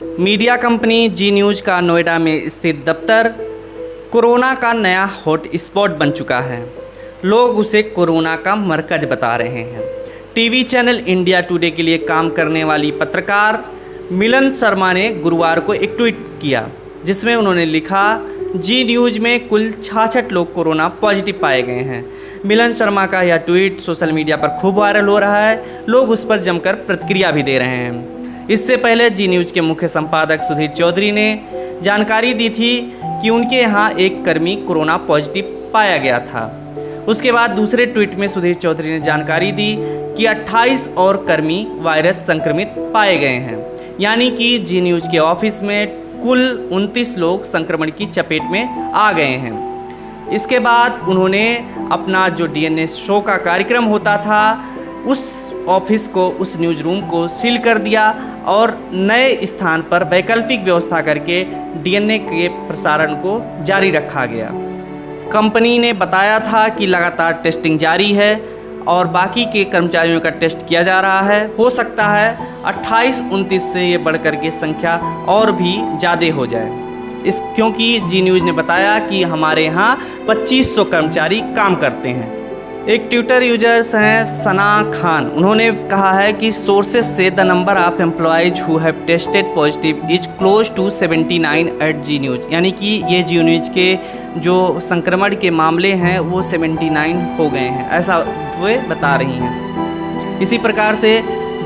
Media company जी news का नोएडा में स्थित दफ्तर कोरोना का नया हॉट स्पॉट बन चुका है। लोग उसे कोरोना का मरकज बता रहे हैं। टीवी चैनल इंडिया टुडे के लिए काम करने वाली पत्रकार मिलन शर्मा ने गुरुवार को एक ट्वीट किया, जिसमें उन्होंने लिखा, जी न्यूज़ में कुल 66 लोग कोरोना पॉजिटिव पाए गए हैं। मिलन शर्मा का यह ट्वीट सोशल मीडिया पर खूब वायरल हो रहा है। लोग उस पर जमकर प्रतिक्रिया भी दे रहे हैं। इससे पहले जी न्यूज़ के मुख्य संपादक सुधीर चौधरी ने जानकारी दी थी कि उनके यहाँ एक कर्मी कोरोना पॉजिटिव पाया गया था। उसके बाद दूसरे ट्वीट में सुधीर चौधरी ने जानकारी दी कि 28 और कर्मी वायरस संक्रमित पाए गए हैं, यानी कि जी न्यूज़ के ऑफिस में कुल 29 लोग संक्रमण की चपेट में आ गए हैं। इसके बाद उन्होंने अपना जो डीएनए शो का कार्यक्रम होता था, उस ऑफिस को, उस न्यूज़ रूम को सील कर दिया और नए स्थान पर वैकल्पिक व्यवस्था करके डीएनए के प्रसारण को जारी रखा गया। कंपनी ने बताया था कि लगातार टेस्टिंग जारी है और बाकी के कर्मचारियों का टेस्ट किया जा रहा है। हो सकता है 28-29 से ये बढ़कर के संख्या और भी ज़्यादा हो जाए, क्योंकि जी न्यूज़ ने बताया कि हमारे यहाँ 2500 कर्मचारी काम करते हैं। एक ट्विटर यूजर्स हैं सना खान, उन्होंने कहा है कि सोर्सेस से the number of employees who have tested positive is close to 79 at Zee News, यानी कि ये जी न्यूज़ के जो संक्रमण के मामले हैं वो 79 हो गए हैं, ऐसा वे बता रही हैं। इसी प्रकार से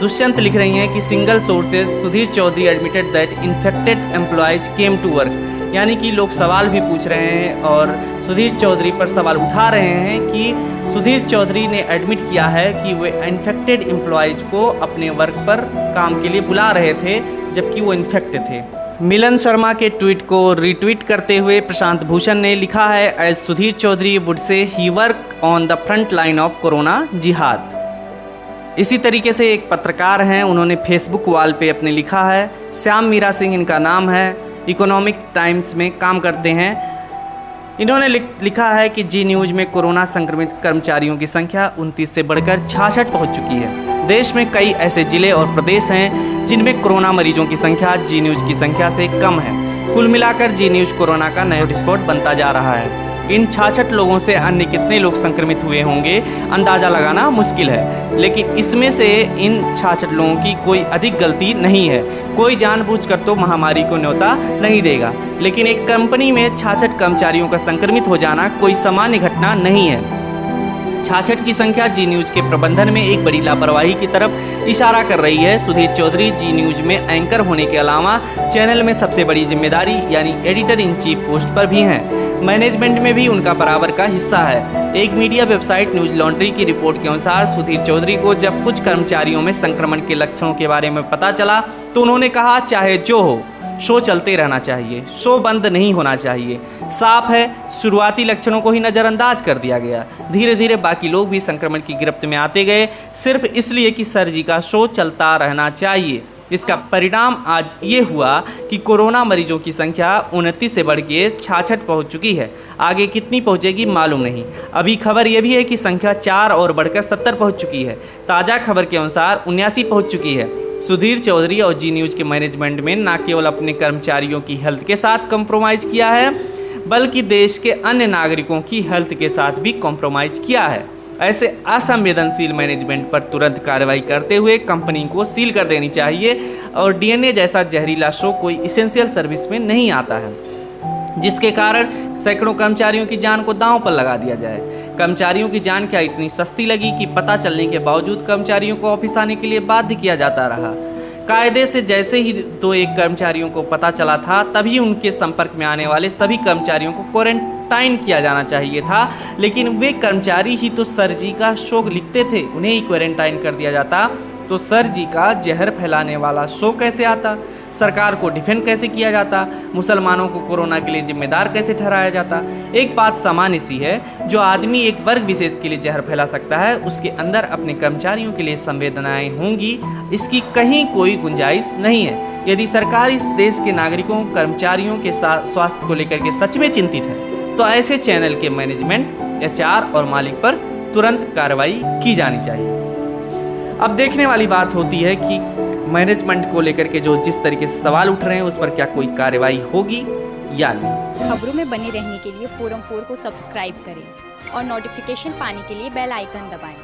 दुष्यंत लिख रही हैं कि single sources Sudhir Chaudhary admitted that infected employees came to work, यानी कि लोग सवाल भी पूछ रहे हैं और सुधीर चौधरी पर सवाल उठा रहे हैं कि सुधीर चौधरी ने एडमिट किया है कि वे इन्फेक्टेड एम्प्लॉयज को अपने वर्क पर काम के लिए बुला रहे थे, जबकि वो इन्फेक्टेड थे। मिलन शर्मा के ट्वीट को रीट्वीट करते हुए प्रशांत भूषण ने लिखा है, as Sudhir Chaudhary would say he work on the front line of corona jihad. इसी तरीके से एक पत्रकार हैं, उन्होंने फेसबुक वॉल पे अपने लिखा है, श्याम मीरा सिंह इनका नाम है, इकोनॉमिक टाइम्स में काम करते हैं। इन्होंने लिखा है कि जी न्यूज़ में कोरोना संक्रमित कर्मचारियों की संख्या 29 से बढ़कर 66 पहुंच चुकी है। देश में कई ऐसे जिले और प्रदेश हैं जिनमें कोरोना मरीजों की संख्या जी न्यूज़ की संख्या से कम है। कुल मिलाकर जी न्यूज़ कोरोना का नया हॉटस्पॉट बनता जा रहा है। इन 66 लोगों से अन्य कितने लोग संक्रमित हुए होंगे अंदाज़ा लगाना मुश्किल है, लेकिन इसमें से इन 66 लोगों की कोई अधिक गलती नहीं है। कोई जानबूझकर तो महामारी को न्योता नहीं देगा, लेकिन एक कंपनी में 66 कर्मचारियों का संक्रमित हो जाना कोई सामान्य घटना नहीं है। 66 की संख्या जी न्यूज़ के प्रबंधन में एक बड़ी लापरवाही की तरफ इशारा कर रही है। सुधीर चौधरी जी न्यूज़ में एंकर होने के अलावा चैनल में सबसे बड़ी जिम्मेदारी यानी एडिटर इन चीफ पोस्ट पर भी हैं। मैनेजमेंट में भी उनका बराबर का हिस्सा है। एक मीडिया वेबसाइट न्यूज़ लॉन्ड्री की रिपोर्ट के अनुसार सुधीर चौधरी को जब कुछ कर्मचारियों में संक्रमण के लक्षणों के बारे में पता चला तो उन्होंने कहा, चाहे जो हो, शो चलते रहना चाहिए, शो बंद नहीं होना चाहिए। साफ है, शुरुआती लक्षणों को ही नज़रअंदाज कर दिया गया। धीरे धीरे बाकी लोग भी संक्रमण की गिरफ्त में आते गए, सिर्फ इसलिए कि सर जी का शो चलता रहना चाहिए। इसका परिणाम आज ये हुआ कि कोरोना मरीजों की संख्या 29 से बढ़ के 66 पहुँच चुकी है। आगे कितनी पहुँचेगी मालूम नहीं। अभी खबर ये भी है कि संख्या 4 और बढ़कर 70 पहुँच चुकी है। ताज़ा खबर के अनुसार 79 पहुँच चुकी है। सुधीर चौधरी और जी न्यूज़ के मैनेजमेंट में न केवल अपने कर्मचारियों की हेल्थ के साथ कॉम्प्रोमाइज़ किया है, बल्कि देश के अन्य नागरिकों की हेल्थ के साथ भी कॉम्प्रोमाइज़ किया है। ऐसे असंवेदनशील मैनेजमेंट पर तुरंत कार्रवाई करते हुए कंपनी को सील कर देनी चाहिए और डीएनए जैसा जहरीला शो कोई इसेंशियल सर्विस में नहीं आता है, जिसके कारण सैकड़ों कर्मचारियों की जान को दांव पर लगा दिया जाए। कर्मचारियों की जान क्या इतनी सस्ती लगी कि पता चलने के बावजूद कर्मचारियों को ऑफिस आने के लिए बाध्य किया जाता रहा। कायदे से जैसे ही 2-1 कर्मचारियों को पता चला था, तभी उनके संपर्क में आने वाले सभी कर्मचारियों को क्वारंटाइन किया जाना चाहिए था, लेकिन वे कर्मचारी ही तो सर जी का शो लिखते थे, उन्हें ही क्वारंटाइन कर दिया जाता तो सर जी का जहर फैलाने वाला शो कैसे आता, सरकार को डिफेंड कैसे किया जाता, मुसलमानों को कोरोना के लिए जिम्मेदार कैसे ठहराया जाता। एक बात सामान्य सी है, जो आदमी एक वर्ग विशेष के लिए जहर फैला सकता है, उसके अंदर अपने कर्मचारियों के लिए संवेदनाएं होंगी, इसकी कहीं कोई गुंजाइश नहीं है। यदि सरकार इस देश के नागरिकों, कर्मचारियों के स्वास्थ्य को लेकर के सच में चिंतित है, तो ऐसे चैनल के मैनेजमेंट, एचआर और मालिक पर तुरंत कार्रवाई की जानी चाहिए। अब देखने वाली बात होती है कि मैनेजमेंट को लेकर के जो जिस तरीके से सवाल उठ रहे हैं उस पर क्या कोई कार्रवाई होगी या नहीं। खबरों में बने रहने के लिए फोरम 4 को सब्सक्राइब करें और नोटिफिकेशन पाने के लिए बेल आइकन दबाएं।